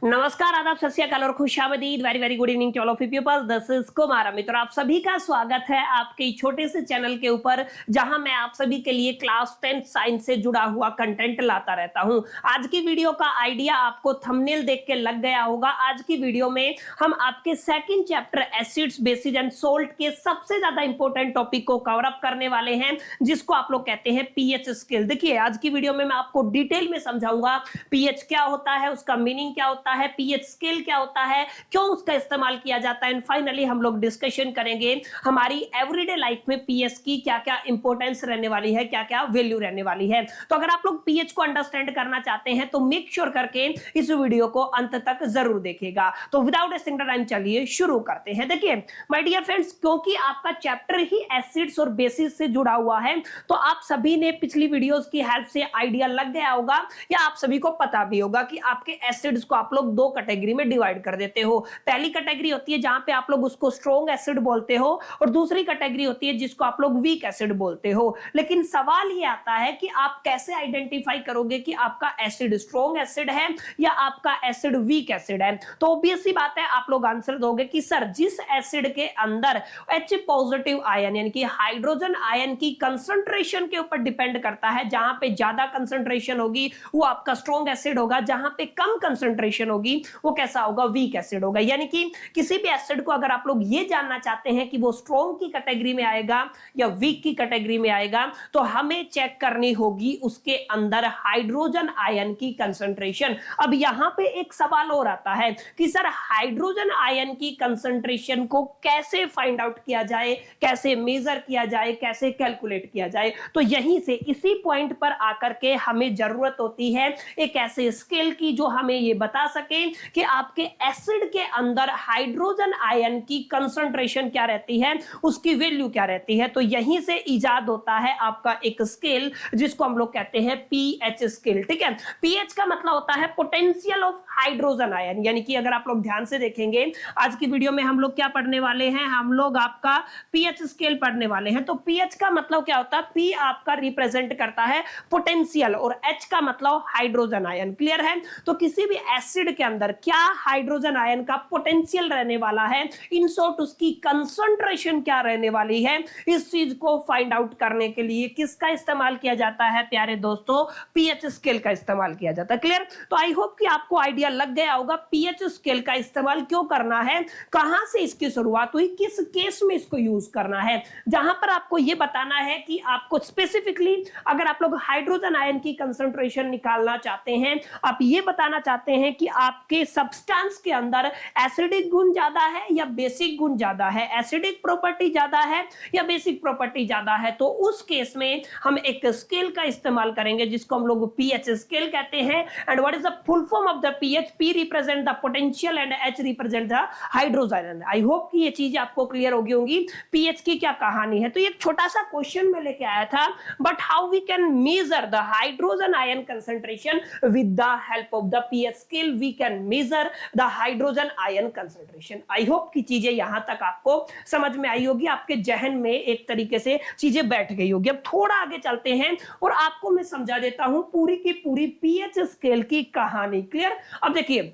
नमस्कार, आदाब, सत श्री अकाल और खुशामदीद। Very very good evening to all of you people. This is Kumar Amit और आप सभी का स्वागत है आपके छोटे से चैनल के ऊपर, जहां मैं आप सभी के लिए क्लास 10 साइंस से जुड़ा हुआ कंटेंट लाता रहता हूं। आज की वीडियो का आइडिया आपको थंबनेल देख के लग गया होगा। आज की वीडियो में हम आपके second chapter acids, basis and salt के सबसे ज्यादा इंपॉर्टेंट टॉपिक को कवर अप करने वाले हैं, जिसको आप लोग कहते हैं पीएच स्केल। देखिए, आज की वीडियो में मैं आपको डिटेल में समझाऊंगा पीएच क्या होता है, उसका मीनिंग क्या होता है, पीएच स्केल क्या होता है, क्यों उसका इस्तेमाल किया जाता है, एंड फाइनली हम लोग डिस्कशन करेंगे हमारी एवरीडे लाइफ में पीएच की क्या क्या इंपॉर्टेंस रहने वाली है, क्या क्या वैल्यू रहने वाली है। तो अगर आप लोग पीएच को अंडरस्टैंड करना चाहते हैं तो मेक श्योर करके इस वीडियो को अंत तक जरूर देखिएगा। तो विदाउट वेस्टिंग टाइम चलिए शुरू करते हैं। देखिए माय डियर फ्रेंड्स, क्योंकि आपका चैप्टर ही एसिड्स और बेसिस से जुड़ा हुआ है, तो आप सभी ने पिछली वीडियोस की हेल्प से आइडिया लग गया होगा या आप सभी को पता भी होगा कि आपके एसिड्स को आप लोग दो कैटेगरी में डिवाइड कर देते हो। पहली कैटेगरी होती है जहां पे आप लोग उसको स्ट्रॉन्ग एसिड बोलते हो, और दूसरी कैटेगरी होती है जिसको आप लोग वीक एसिड बोलते हो। लेकिन सवाल ये आता है कि आप कैसे आइडेंटिफाई करोगे कि आपका एसिड स्ट्रॉन्ग एसिड है या आपका एसिड वीक एसिड है। तो ऑब्वियस सी बात है, आप लोग आंसर दोगे कि सर, जिस एसिड के अंदर H पॉजिटिव आयन यानी कि हाइड्रोजन आयन की कंसंट्रेशन के ऊपर डिपेंड करता है, जहां पे ज्यादा कंसंट्रेशन होगी वो आपका स्ट्रॉन्ग एसिड होगा, जहां पे कम कंसंट्रेशन होगी वो कैसा होगा, वीक एसिड होगा। यानी कि किसी भी एसिड को अगर आप लोग ये जानना चाहते हैं कि वो स्ट्रॉन्ग की कैटेगरी में आएगा या वीक की कैटेगरी में आएगा, तो हमें चेक करनी होगी उसके अंदर हाइड्रोजन आयन की कंसंट्रेशन। अब यहां पे एक सवाल और आता है कि सर, हाइड्रोजन आयन की कंसंट्रेशन को कैसे फाइंड आउट किया जाए, कैसे मेजर किया जाए, कैसे कैलकुलेट किया जाए। तो यहीं से इसी पॉइंट पर आकर के हमें जरूरत होती है एक ऐसे स्केल की जो हमें ये बता सके कि आपके एसिड के अंदर हाइड्रोजन आयन की कंसंट्रेशन क्या रहती है, उसकी वैल्यू क्या रहती है। तो यहीं से इजाद होता है आपका एक स्केल जिसको हम लोग कहते हैं पीएच स्केल। ठीक है, पीएच का मतलब होता है पोटेंशियल ऑफ हाइड्रोजन आयन। यानी कि अगर आप लोग ध्यान से देखेंगे आज की वीडियो में हम लोग क्या पढ़ने वाले हैं, हम लोग आपका पीएच स्केल पढ़ने वाले हैं। तो पीएच का मतलब क्या होता है, पी आपका रिप्रेजेंट करता है पोटेंशियल और एच का मतलब हाइड्रोजन आयन। क्लियर है? तो किसी भी एसिड के अंदर क्या हाइड्रोजन आयन का पोटेंशियल रहने वाला है, इन शॉर्ट उसकी कंसंट्रेशन क्या रहने वाली है, इस चीज को फाइंड आउट करने के लिए किसका इस्तेमाल किया जाता है प्यारे दोस्तों, पीएच स्केल का इस्तेमाल किया जाता है। क्लियर? तो आई होप कि आपको आइडिया लग गया होगा पीएच स्केल का इस्तेमाल क्यों करना है, कहां से इसकी शुरुआत हुई, किस केस में इसको यूज करना है। जहां पर आपको यह बताना है कि आपको स्पेसिफिकली अगर आप लोग हाइड्रोजन आयन की कंसंट्रेशन निकालना चाहते हैं, आप ये बताना चाहते हैं कि आपके सब्सटेंस के अंदर एसिडिक गुण ज्यादा है या बेसिक गुण ज्यादा है, एसिडिक प्रॉपर्टी ज्यादा है या बेसिक प्रॉपर्टी ज्यादा है, तो उस केस में हम एक स्केल का इस्तेमाल करेंगे जिसको हम लोग पीएच स्केल कहते हैं। And what is the full form of the pH? P represent the potential and H represent the hydrogen. I hope कि ये चीज आपको क्लियर होगी होंगी पीएच की क्या कहानी है। तो एक छोटा सा क्वेश्चन में लेके आया था, but how we can measure the hydrogen ion concentration with the help of the pH scale, we can measure the hydrogen ion concentration. I hope की चीजें यहां तक आपको समझ में आई होगी, आपके जहन में एक तरीके से चीजें बैठ गई होगी। अब थोड़ा आगे चलते हैं और आपको मैं समझा देता हूं पूरी की पूरी पीएच स्केल की कहानी। क्लियर? अब देखिए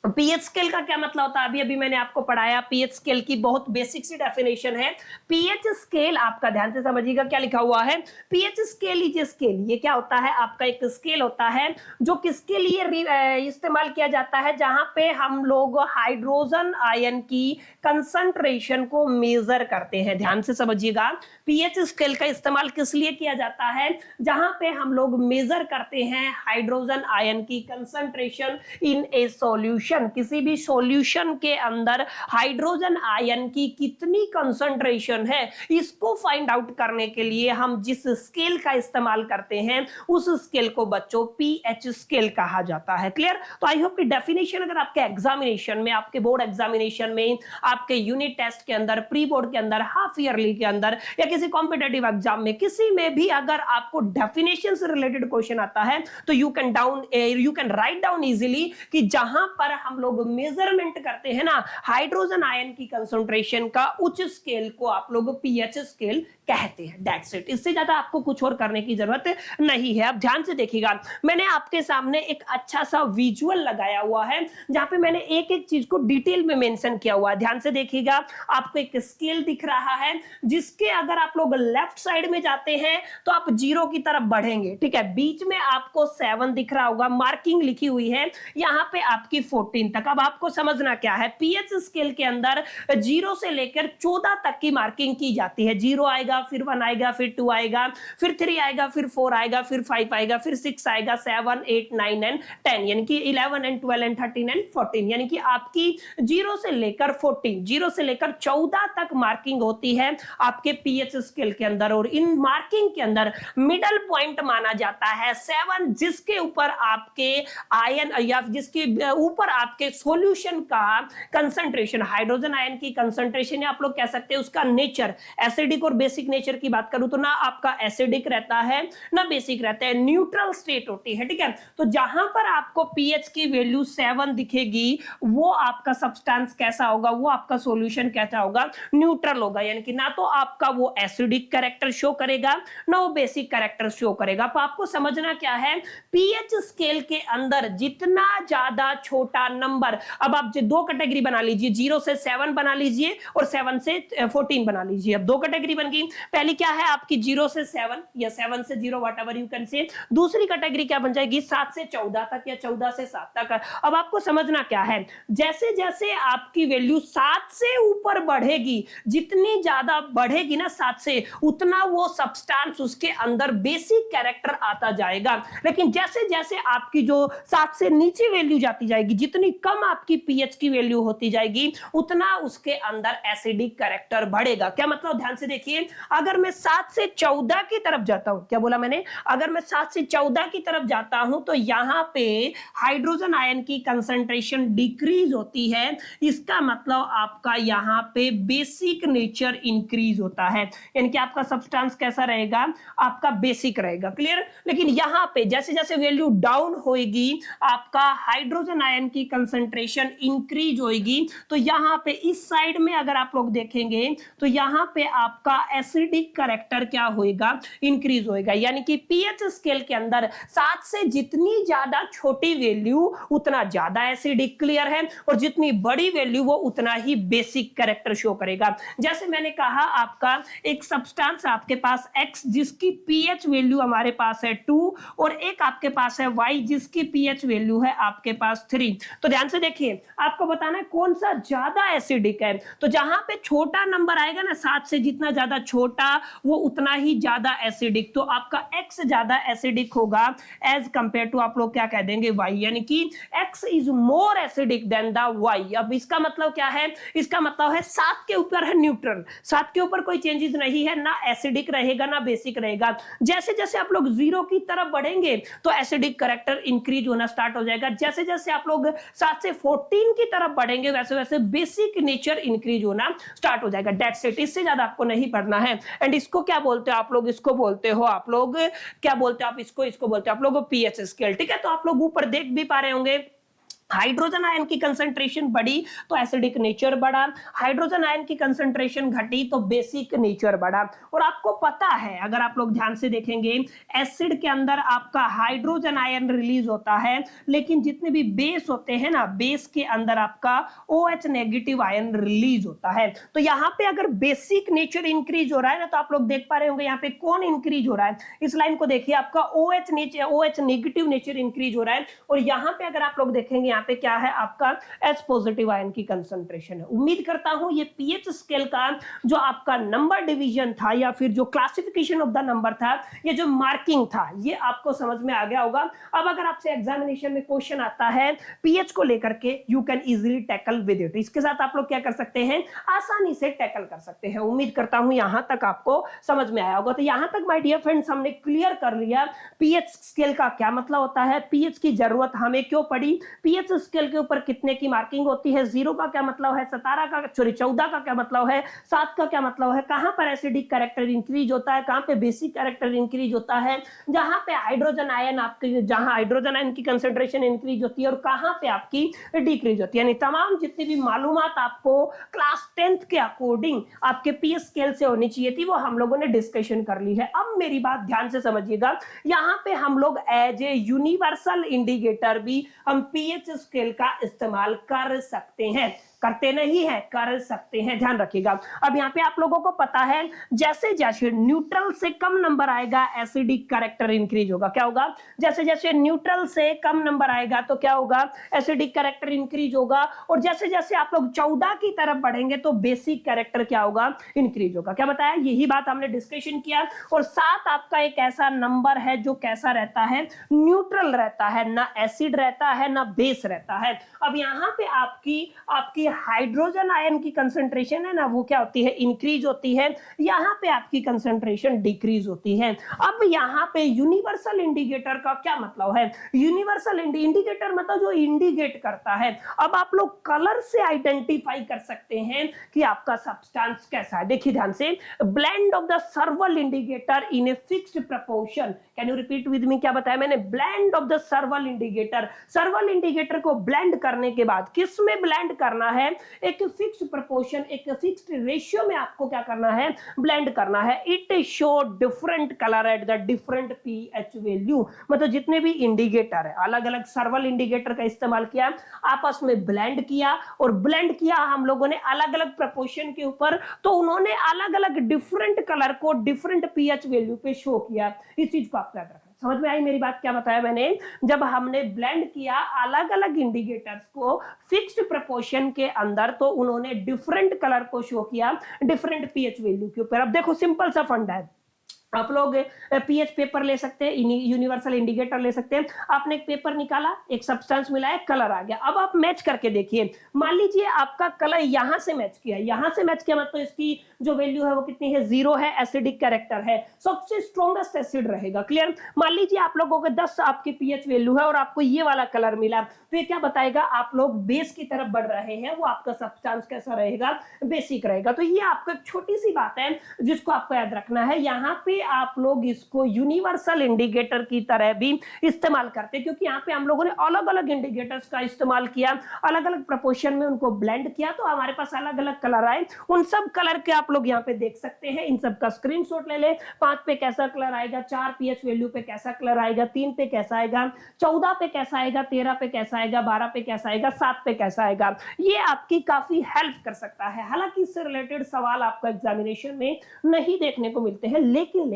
पीएच स्केल का क्या मतलब होता है, अभी अभी मैंने आपको पढ़ाया। पीएच स्केल की बहुत बेसिक सी डेफिनेशन है। पीएच स्केल आपका ध्यान से समझिएगा क्या लिखा हुआ है। पीएच स्केल इज स्केल, ये क्या होता है, आपका एक स्केल होता है जो किसके लिए इस्तेमाल किया जाता है, जहां पे हम लोग हाइड्रोजन आयन की कंसंट्रेशन को मेजर करते हैं। ध्यान से समझिएगा, पीएच स्केल का इस्तेमाल किस लिए किया जाता है, जहां पे हम लोग मेजर करते हैं हाइड्रोजन आयन की कंसंट्रेशन इन ए सॉल्यूशन। किसी भी सॉल्यूशन के अंदर हाइड्रोजन आयन की कितनी कंसंट्रेशन है, इसको फाइंड आउट करने के लिए हम जिस स्केल का इस्तेमाल करते हैं उस स्केल को बच्चों पीएच स्केल कहा जाता है। क्लियर? तो आई होप कि डेफिनेशन अगर आपके एग्जामिनेशन में, आपके बोर्ड एग्जामिनेशन में, आपके यूनिट टेस्ट के अंदर, प्री बोर्ड के अंदर, हाफ ईयरली के अंदर या किसी कॉम्पिटेटिव एग्जाम में, किसी में भी अगर आपको डेफिनेशन से रिलेटेड क्वेश्चन आता है तो you can write down easily कि जहां पर हम लोग मेजरमेंट करते हैं ना हाइड्रोजन आयन की कंसंट्रेशन का, उच्च स्केल को आप लोग पीएच स्केल कहते हैं। दैट्स इट, इससे ज्यादा आपको कुछ और करने की जरूरत नहीं है। अब ध्यान से देखिएगा, मैंने आपके सामने एक अच्छा सा विजुअल लगाया हुआ है जहां पे मैंने एक एक चीज को डिटेल में मेंशन किया हुआ है। ध्यान से देखिएगा, आपको एक स्केल दिख रहा है जिसके अगर आप लोग लेफ्ट साइड में जाते हैं तो आप 0 की तरफ बढ़ेंगे, ठीक है। बीच में आपको 7 दिख रहा होगा, मार्किंग लिखी हुई है, यहां पे आपकी 14 तक। अब आपको समझना क्या है, पीएच स्केल के अंदर 0 से लेकर 14 तक की मार्किंग की जाती है। 0 आएगा, फिर 1 आएगा, फिर 2 आएगा, फिर 3 आएगा, फिर 4 आएगा, फिर 5 आएगा, फिर 6 आएगा, 7 8 9 एंड 10, यानी कि 11 एंड 12 एंड 13 एंड 14, यानी कि आपकी 0 से लेकर 14, 0 से लेकर 14 तक मार्किंग होती है आपके पीएच स्केल के अंदर। और इन मार्किंग के अंदर मिडल पॉइंट माना जाता है 7, जिसके ऊपर आपके आयन या जिसके ऊपर आपके सॉल्यूशन का कंसंट्रेशन, हाइड्रोजन आयन की कंसंट्रेशन, या आप लोग कह सकते हैं उसका नेचर, एसिडिक और बेसिक नेचर की बात करूं तो ना आपका एसिडिक रहता है ना बेसिक रहता है, न्यूट्रल स्टेट होती है, ठीक है। तो जहां पर आपको पीएच की वैल्यू 7 दिखेगी वो आपका सब्सटेंस कैसा होगा, वो आपका सॉल्यूशन कैसा होगा, न्यूट्रल होगा, यानी कि ना तो आपका वो एसिडिक कैरेक्टर शो करेगा ना वो बेसिक कैरेक्टर शो करेगा। तो आपको समझना क्या है, पीएच स्केल के अंदर जितना ज्यादा छोटा नंबर, अब आप 2 कैटेगरी बना लीजिए, 0 से 7 बना लीजिए और 7 से 14 बना लीजिए। अब 2 कैटेगरी बन गई, पहली क्या है आपकी 0 से 7 या 7 से 0 व्हाटएवर यू कैन से, दूसरी कैटेगरी क्या बन जाएगी 7 से 14 तक या 14 से 7 तक। अब आपको समझना क्या है, जैसे जैसे आपकी वैल्यू 7 से ऊपर बढ़ेगी, जितनी ज्यादा बढ़ेगी ना 7 से, उतना वो सब्सटेंस उसके अंदर बेसिक कैरेक्टर आता जाएगा। लेकिन जैसे जैसे आपकी जो 7 से नीचे वैल्यू जाती जाएगी, जितनी कम आपकी पीएच की वैल्यू होती जाएगी, उतना उसके अंदर एसिडिक कैरेक्टर बढ़ेगा। क्या मतलब, ध्यान से देखिए, अगर मैं 7 से 14 की तरफ जाता हूं, क्या बोला मैंने, अगर मैं 7 से 14 की तरफ जाता हूं तो यहां पे हाइड्रोजन आयन की कंसंट्रेशन डिक्रीज होती है। इसका मतलब आपका यहां पे बेसिक नेचर इंक्रीज होता है, यानी कि आपका सब्सटेंस कैसा रहेगा, आपका बेसिक रहेगा। क्लियर। लेकिन यहां पे जैसे जैसे वैल्यू डाउन होगी, आपका हाइड्रोजन आयन की कंसंट्रेशन इंक्रीज होगी। तो यहां पे इस साइड में अगर आप लोग देखेंगे तो यहां पे आपका एसिडिक कैरेक्टर क्या होएगा, इंक्रीज होएगा। यानी कि पीएच स्केल के अंदर 7 से जितनी ज्यादा छोटी वैल्यू उतना ज्यादा एसिडिक, क्लियर है, और जितनी बड़ी वैल्यू वो उतना ही बेसिक कैरेक्टर शो करेगा। जैसे मैंने कहा, आपका एक सब्सटेंस आपके पास X जिसकी पीएच वैल्यू हमारे पास है 2 और एक आपके पास है Y जिसकी पीएच वैल्यू है आपके पास 3। तो ध्यान से देखिए, आपको बताना है कौन सा ज्यादा एसिडिक है। तो जहां पे छोटा नंबर आएगा ना 7 से, जितना ज्यादा छोटा वो उतना ही ज्यादा एसिडिक, तो आपका X ज्यादा एसिडिक होगा एज कंपेयर टू आप लोग क्या कह देंगे Y, यानी कि X is more acidic then the Y। अब इसका मतलब क्या है, इसका मतलब है 7 के ऊपर है न्यूट्रल, 7 के ऊपर कोई चेंजेस नहीं है, ना एसिडिक रहेगा ना बेसिक रहेगा। जैसे जैसे आप लोग 0 की तरफ बढ़ेंगे तो एसिडिक कैरेक्टर इंक्रीज होना स्टार्ट हो जाएगा। जैसे जैसे आप लोग 7 से 14 की तरफ बढ़ेंगे वैसे वैसे बेसिक नेचर इंक्रीज होना स्टार्ट हो जाएगा। दैट्स इट, इससे ज्यादा आपको नहीं पढ़ना है। एंड इसको क्या बोलते हो आप लोग, इसको बोलते हो आप लोग, क्या बोलते हो आप इसको बोलते हो आप लोग पीएच स्केल, ठीक है। तो आप लोग ऊपर देख भी पा रहे होंगे, हाइड्रोजन आयन की कंसंट्रेशन बढ़ी तो एसिडिक नेचर बढ़ा, हाइड्रोजन आयन की कंसंट्रेशन घटी तो बेसिक नेचर बढ़ा। और आपको पता है, अगर आप लोग ध्यान से देखेंगे, एसिड के अंदर आपका हाइड्रोजन आयन रिलीज होता है, लेकिन जितने भी बेस होते हैं ना, बेस के अंदर आपका OH नेगेटिव आयन रिलीज होता है। तो यहाँ पे अगर बेसिक नेचर इंक्रीज हो रहा है ना, तो आप लोग देख पा रहे होंगे यहाँ पे कौन इंक्रीज हो रहा है, इस लाइन को देखिए, आपका OH नेगेटिव नेचर इंक्रीज हो रहा है। और यहाँ पे अगर आप लोग देखेंगे, यहाँ पे क्या है, आपका H पॉजिटिव आयन की कंसंट्रेशन है। उम्मीद करता हूं ये पीएच स्केल का जो आपका नंबर डिवीजन था या फिर जो क्लासिफिकेशन ऑफ द नंबर था, ये जो मार्किंग था, ये आपको समझ में आ गया होगा। अब अगर आपसे एग्जामिनेशन में क्वेश्चन आता है पीएच को लेकर के, you can easily tackle with it, इसके साथ आप लोग क्या कर सकते हैं, आसानी से टैकल कर सकते हैं। उम्मीद करता हूं यहां तक आपको समझ में आया होगा। तो यहां तक माय डियर फ्रेंड्स हमने क्लियर कर लिया पीएच स्केल का क्या मतलब होता है, पीएच की जरूरत हमें क्यों पड़ी, पीएच पीएच स्केल के ऊपर कितने की मार्किंग होती है, 0 का क्या मतलब है, 17 का सॉरी 14 का क्या मतलब है, 7 का क्या मतलब है, कहां पर एसिडिक कैरेक्टर इंक्रीज होता है, कहां पे बेसिक कैरेक्टर इंक्रीज होता है, जहां पे हाइड्रोजन आयन आपके जहां हाइड्रोजन आयन की कंसंट्रेशन इंक्रीज होती है और कहां पे आपकी डिक्रीज होती है। यानी तमाम जितनी भी मालूमात आपको क्लास 10th के अकॉर्डिंग आपके पीएच स्केल से होनी चाहिए थी वो हम लोगों ने डिस्कशन कर ली है। अब मेरी बात ध्यान से समझिएगा, यहां पे हम लोग एज ए यूनिवर्सल इंडिकेटर भी हम पीएच स्केल का इस्तेमाल कर सकते हैं, करते नहीं है, कर सकते हैं, ध्यान रखिएगा। अब यहाँ पे आप लोगों को पता है जैसे जैसे न्यूट्रल से कम नंबर आएगा एसिडिक कैरेक्टर इंक्रीज होगा, क्या होगा, जैसे जैसे न्यूट्रल से कम नंबर आएगा तो क्या होगा, एसिडिक कैरेक्टर इंक्रीज होगा, और जैसे जैसे आप लोग 14 की तरफ बढ़ेंगे तो बेसिक कैरेक्टर क्या होगा, इंक्रीज होगा। क्या बताया, यही बात हमने डिस्कशन किया। और 7 आपका एक ऐसा नंबर है जो कैसा रहता है, न्यूट्रल रहता है, ना एसिड रहता है ना बेस रहता है। अब यहाँ पे आपकी हाइड्रोजन आयन की कंसंट्रेशन है ना वो क्या होती है, इंक्रीज होती है, यहाँ पे आपकी कंसंट्रेशन डिक्रीज होती है। अब यहाँ पे यूनिवर्सल इंडिकेटर का क्या मतलब है, यूनिवर्सल इंडिकेटर मतलब जो इंडिकेट करता है। अब आप लोग कलर से आइडेंटिफाई कर सकते हैं कि आपका सब्सटेंस कैसा है। देखिए ध्यान से, blend of the सर्वल indicator in a fixed proportion, can you repeat with me, क्या बताया मैंने, blend of the सर्वल indicator, सर्वल indicator को ब्लेंड करने के बाद किस में ब्लेंड करना है, एक फिक्स प्रोपोर्शन, एक फिक्स्ड रेशियो में आपको क्या करना है, ब्लेंड करना है। It show different colour at the different pH value, मतलब जितने भी इंडिकेटर है अलग अलग सर्वल इंडिकेटर का इस्तेमाल किया, आपस में ब्लेंड किया, और ब्लेंड किया हम लोगों ने अलग अलग प्रोपोर्शन के ऊपर, तो उन्होंने अलग अलग डिफरेंट कलर को डिफरेंट पीएच वैल्यू पे शो किया। इस चीज को आपको याद रखना। समझ में आई मेरी बात, क्या बताया मैंने, जब हमने ब्लेंड किया अलग अलग इंडिकेटर्स को फिक्स्ड प्रोपोर्शन के अंदर तो उन्होंने डिफरेंट कलर को शो किया डिफरेंट पीएच वैल्यू के ऊपर। अब देखो सिंपल सा फंडा है, आप लोग पीएच पेपर ले सकते हैं, यूनिवर्सल इंडिकेटर ले सकते हैं। आपने एक पेपर निकाला, एक सब्सटेंस मिला है, कलर आ गया, अब आप मैच करके देखिए। मान लीजिए आपका कलर यहां से मैच किया, यहां से मैच किया, मतलब इसकी जो वैल्यू है वो कितनी है, 0 है, एसिडिक कैरेक्टर है, सबसे स्ट्रॉन्गेस्ट एसिड रहेगा। क्लियर, मान लीजिए आप लोगों के 10 आपकी पीएच वैल्यू है और आपको ये वाला कलर मिला, तो ये क्या बताएगा, आप लोग बेस की तरफ बढ़ रहे हैं, वो आपका सब्सटेंस कैसा रहेगा, बेसिक रहेगा। तो ये आपको एक छोटी सी बात है जिसको आपको याद रखना है। यहाँ पे आप लोग इसको यूनिवर्सल इंडिकेटर की तरह भी इस्तेमाल करते हैं, क्योंकि यहाँ पे हम लोगों ने अलग अलग इंडिकेटर्स का इस्तेमाल किया, अलग अलग प्रोपोर्शन में उनको ब्लेंड किया, तो हमारे पास अलग अलग कलर आए। उन सब कलर के आप लोग यहाँ पे देख सकते हैं, इन सब का स्क्रीनशॉट ले ले। 5 पे कैसा कलर आएगा, 4 पीएच वैल्यू पे कैसा कलर आएगा, 3 पे कैसा आएगा, 14 पे कैसा आएगा, 13 पे कैसा आएगा, 12 पे कैसा आएगा, 7 पे कैसा आएगा। ये आपकी काफी हेल्प कर सकता है। हालांकि इससे रिलेटेड सवाल आपको एग्जामिनेशन में नहीं देखने को मिलते हैं, लेकिन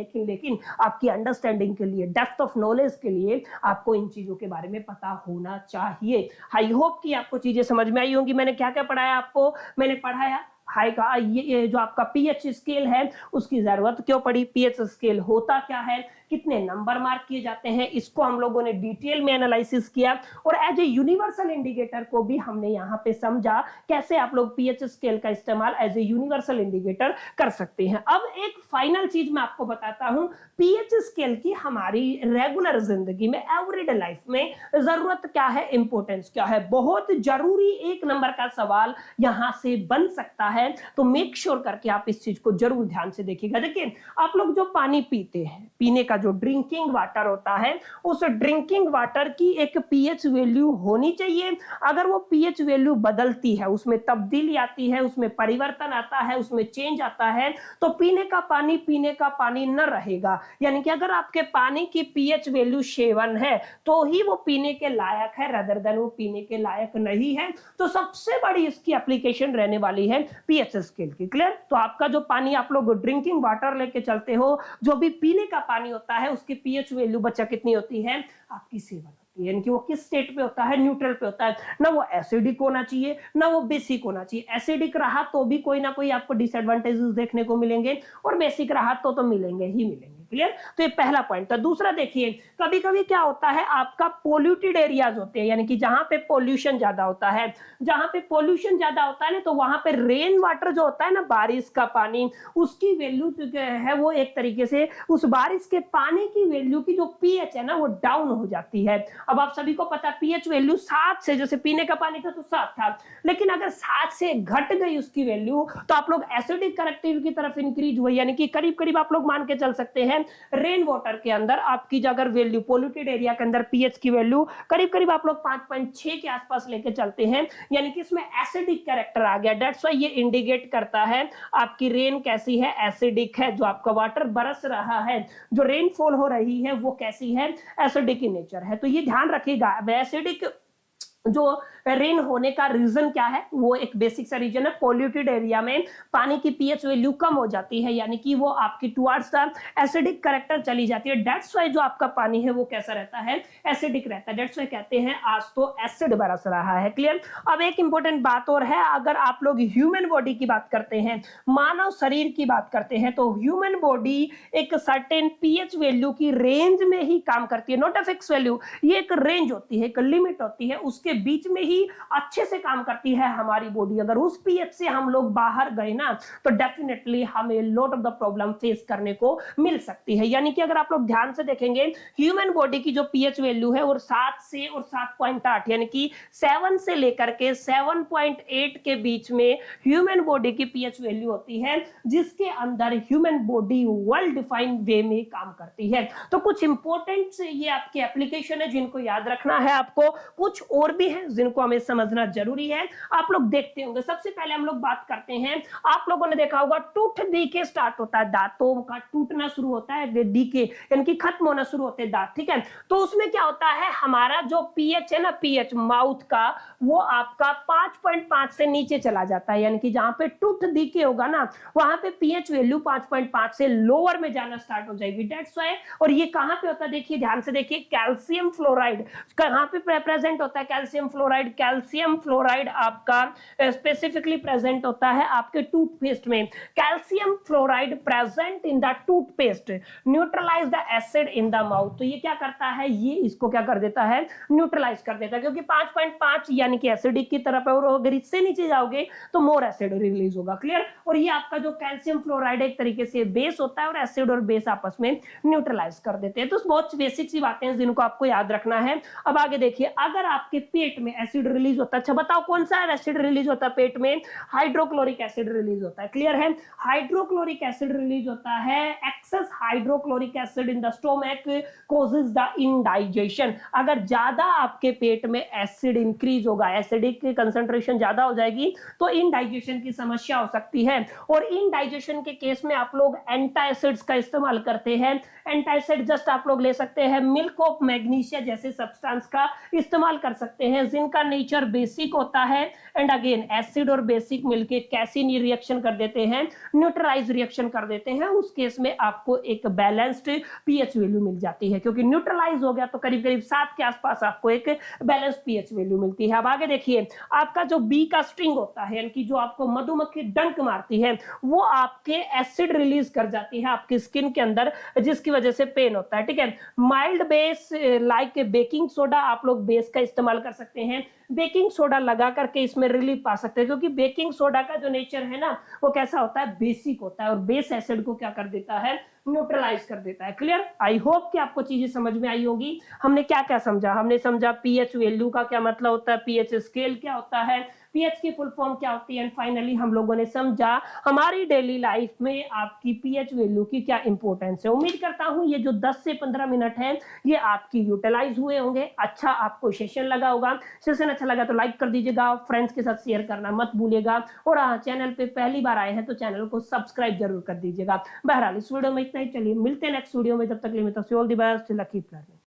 आपकी अंडरस्टैंडिंग के लिए, डेप्थ ऑफ नॉलेज के लिए आपको इन चीजों के बारे में पता होना चाहिए। आई होप कि आपको चीजें समझ में आई होंगी। मैंने क्या क्या पढ़ाया आपको, मैंने पढ़ाया हाई का ये जो आपका पीएच स्केल है उसकी जरूरत क्यों पड़ी, पीएच स्केल होता क्या है, कितने नंबर मार्क किए जाते हैं, इसको हम लोगों ने डिटेल में एनालिसिस किया, और एज ए यूनिवर्सल इंडिकेटर को भी हमने यहाँ पे समझा कैसे आप लोग पीएच स्केल का इस्तेमाल एज ए यूनिवर्सल इंडिकेटर कर सकते हैं। अब एक फाइनल चीज मैं आपको बताता हूं, पीएच स्केल की हमारी रेगुलर जिंदगी में, एवरीडे लाइफ में जरूरत क्या है, इंपॉर्टेंस क्या है, बहुत जरूरी 1 नंबर का सवाल यहां से बन सकता है। तो मेक श्योर करके आप इस चीज को जरूर ध्यान से देखिएगा। देखिए आप लोग जो पानी पीते हैं, पीने का जो ड्रिंकिंग वाटर होता है, उस ड्रिंकिंग वाटर की एक पीएच वैल्यू होनी चाहिए। अगर वो पीएच वैल्यू बदलती है, उसमें तब्दीली आती है, उसमें परिवर्तन आता है, उसमें चेंज आता है, तो पीने का पानी न रहेगा। यानी कि अगर आपके पानी की पीएच वैल्यू 7 है तो ही वो पीने के लायक है, रदर देन वो पीने के लायक नहीं है। तो सबसे बड़ी इसकी एप्लीकेशन रहने वाली है पीएच स्केल की। क्लियर, तो आपका जो पानी आप लोग ड्रिंकिंग वाटर लेके चलते हो, जो भी पीने का पानी होता है उसकी पीएच वैल्यू बच्चा कितनी होती है, आपकी 7 होती है। यानी कि वो किस स्टेट पे होता है, न्यूट्रल पे होता है। ना वो एसिडिक होना चाहिए, ना वो बेसिक होना चाहिए। एसिडिक रहा तो भी कोई ना कोई आपको डिसएडवांटेजेस देखने को मिलेंगे, और बेसिक रहा तो मिलेंगे ही मिलेंगे। क्लियर। तो ये पहला पॉइंट था। दूसरा देखिए, कभी कभी क्या होता है, आपका पोल्यूटेड एरियाज होते हैं, यानी कि जहां पे पोल्यूशन ज्यादा होता है, जहां पे पोल्यूशन ज्यादा होता है ना, तो वहां पे रेन वाटर जो होता है ना, बारिश का पानी, उसकी वैल्यू जो है वो एक तरीके से उस बारिश के पानी की वैल्यू की जो पीएच है ना वो डाउन हो जाती है। अब आप सभी को पता, पीएच वैल्यू 7 से, जैसे पीने का पानी था तो 7 था, लेकिन अगर 7 से घट गई उसकी वैल्यू, तो आप लोग एसिडिक करेक्टिव की तरफ इंक्रीज हुए, यानी कि करीब करीब आप लोग मान के चल सकते हैं रेन वाटर के अंदर आपकी अगर वैल्यू पोल्यूटेड एरिया के अंदर पीएच की वैल्यू करीब करीब आप लोग 5.6 के आसपास लेके चलते हैं, यानी कि इसमें एसिडिक कैरेक्टर आ गया। दैट्स व्हाई ये इंडिकेट करता है आपकी रेन कैसी है, एसिडिक है। जो आपका वाटर बरस रहा है, जो रेनफॉल हो रही है, वो कैसी है, एसिडिक इन नेचर है। तो ये ध्यान रखिएगा, एसिडिक जो रेन होने का रीजन क्या है, वो एक बेसिक सा रीजन है, पोल्यूटेड एरिया में पानी की पीएच वैल्यू कम हो जाती है, यानी कि वो आपकी टुवर्ड्स द एसिडिक कैरेक्टर चली जाती है। दैट्स व्हाई जो आपका पानी है वो कैसा रहता है, एसिडिक रहता है। दैट्स व्हाई कहते हैं आज तो एसिड बरस रहा है। क्लियर। अब एक इंपॉर्टेंट बात और है, अगर आप लोग ह्यूमन बॉडी की बात करते हैं, मानव शरीर की बात करते हैं, तो ह्यूमन बॉडी एक सर्टेन पीएच वैल्यू की रेंज में ही काम करती है, नॉट अ फिक्स वैल्यू। ये एक रेंज होती है, एक लिमिट होती है, उसके बीच में ही अच्छे से काम करती है हमारी बॉडी। अगर उस पीएच से हम लोग बाहर गए ना, तो डेफिनेटली हमें lot of the problem face करने को मिल सकती है। यानी कि अगर आप लोग ध्यान से देखेंगे, ह्यूमन बॉडी की जो पीएच वैल्यू है और 7 से और 7.8, यानी कि 7 से लेकर के 7.8 के बीच में ह्यूमन बॉडी की पीएच वैल्यू होती है, जिसके अंदर ह्यूमन बॉडी वेल डिफाइंड वे में काम करती है। तो कुछ इंपॉर्टेंट ये आपके एप्लीकेशन है जिनको याद रखना है आपको, कुछ और भी है जिनको हमें समझना जरूरी है। आप लोग देखते होंगे, सबसे पहले हम लोग बात करते हैं, आप लोगों ने देखा होगा टूथ डीके स्टार्ट होता है, दांतों का टूटना शुरू होता है, डीके यानी कि खत्म होना शुरू होते हैं दांत, ठीक है। तो उसमें क्या होता है, हमारा जो पीएच है ना, पीएच माउथ का, वो आपका 5.5 से नीचे चला जाता है, यानी कि जहां पे टूथ डीके होगा ना, वहां पे पीएच वैल्यू 5.5 से लोअर में जाना स्टार्ट हो जाएगी। दैट्स व्हाई, और ये कहां पे होता है, देखिए ध्यान से देखिए, कैल्शियम फ्लोराइड कहां पे प्रेजेंट होता है, कैल्शियम फ्लोराइड आपका स्पेसिफिकली प्रेजेंट होता है आपके टूथपेस्ट में। Calcium fluoride present in the toothpaste neutralise the acid in the mouth. तो ये क्या करता है, ये इसको क्या कर देता है, न्यूट्रलाइज कर देता है, क्योंकि 5.5 यानी कि एसिडिक की तरफ है, और अगर इससे नीचे जाओगे तो मोर एसिड रिलीज होगा। क्लियर। और ये आपका जो कैल्शियम फ्लोराइड एक तरीके से बेस होता है, और एसिड और बेस आपस में न्यूट्रलाइज कर देते हैं। तो बहुत बेसिक सी बातें हैं जिनको आपको याद रखना है। अब आगे देखिए, अगर आपके पेट में एसिड रिलीज होता है, अच्छा बताओ कौन सा एसिड रिलीज होता है पेट में, हाइड्रोक्लोरिक एसिड रिलीज होता है। क्लियर है, हाइड्रोक्लोरिक एसिड रिलीज होता है। Excess hydrochloric acid in the stomach causes the indigestion. अगर ज्यादा आपके पेट में एसिड इंक्रीज होगा, एसिडिक की कंसंट्रेशन ज्यादा हो जाएगी, तो इंडाइजेशन की समस्या हो सकती है। और इंडाइजेशन के केस में आप लोग एंटासिड्स का इस्तेमाल करते हैं। एंटासिड जस्ट आप लोग ले सकते हैं मिल्क ऑफ मैग्नीशिया जैसे सब्सटेंस का इस्तेमाल कर सकते हैं, जिनका नेचर बेसिक होता है। एंड अगेन एसिड और बेसिक मिलके कैसी रिएक्शन कर देते हैं, न्यूट्रलाइज रिएक्शन कर देते हैं। उस केस में आपको एक बैलेंस्ड पीएच वैल्यू मिल जाती है, क्योंकि न्यूट्रलाइज हो गया तो करीब करीब 7 के आसपास आपको एक बैलेंस्ड पीएच वैल्यू मिलती है। अब आगे देखिए, आपका जो बी का स्टिंग होता है, यानी कि जो आपको मधुमक्खी डंक मारती है, वो आपके एसिड रिलीज कर जाती है आपकी स्किन के अंदर, जिसकी वजह से पेन होता है। ठीक है, mild base like baking soda, आप लोग बेस का इस्तेमाल कर सकते हैं। बेकिंग सोडा लगा करके इसमें रिलीफ पा सकते हैं, क्योंकि बेकिंग सोडा का जो नेचर है ना, वो कैसा होता है, बेसिक होता है, और बेस एसिड को क्या कर देता है, न्यूट्रलाइज कर देता है। क्लियर। आई होप कि आपको चीजें समझ में आई होगी। हमने क्या क्या समझा, हमने समझा पीएच वैल्यू का क्या मतलब होता है, पीएच स्केल क्या होता है, पीएच की फुल फॉर्म क्या होती है, एंड फाइनली हम लोगों ने समझा हमारी डेली लाइफ में आपकी पीएच वैल्यू की क्या इंपॉर्टेंस है। उम्मीद करता हूं ये जो 10 से 15 मिनट है ये आपकी यूटिलाइज हुए होंगे। अच्छा आपको सेशन लगा होगा। सेशन अच्छा लगा तो लाइक कर दीजिएगा, फ्रेंड्स के साथ शेयर करना मत भूलिएगा, और हाँ, चैनल पे पहली बार आए हैं तो चैनल को सब्सक्राइब जरूर कर दीजिएगा। बहरहाल इस वीडियो में इतना ही, चलिए मिलते हैं नेक्स्ट वीडियो में, जब तक के लिए all the best, lucky planning.